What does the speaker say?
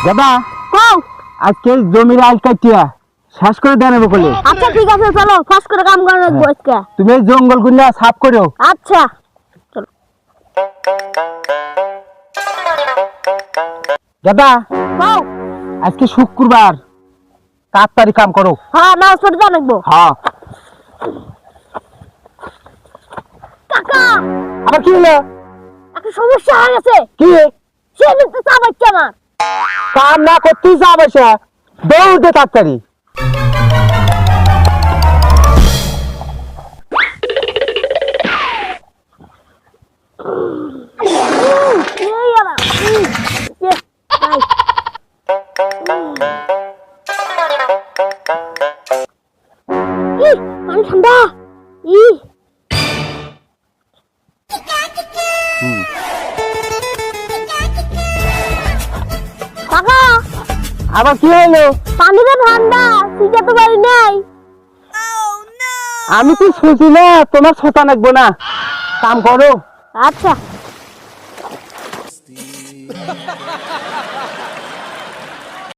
দাদা কও। আজকে জমির আল কাটিয়া শেষ করে দেন বলে। আচ্ছা ঠিক আছে, চলো ফাস্ট করে কাম করে রাখবো আজকে। তুমি এই জঙ্গলগুলা সাফ করো। আচ্ছা দাদা কও। আজকে শুক্রবার, তাড়াতাড়ি কাম করো। হ্যাঁ নামাজ পড়তে রাখবো। হ্যাঁ। কাকা আবার কি হলো? একটা সমস্যা হয়ে গেছে। কি? সে নিতে চাবাচ্ছে আমার। কাম না করতেই যা বসে দৌড় দে তাড়াতাড়ি। এই আবার ভাই পানি ঠান্ডা। ই কাকা আবার কি হলো? পানিটা ঠান্ডা, সিজাতে পারি নাই। আমি তো শুনছি না তোমার ছোটা লাগবো না, কাম করো। আচ্ছা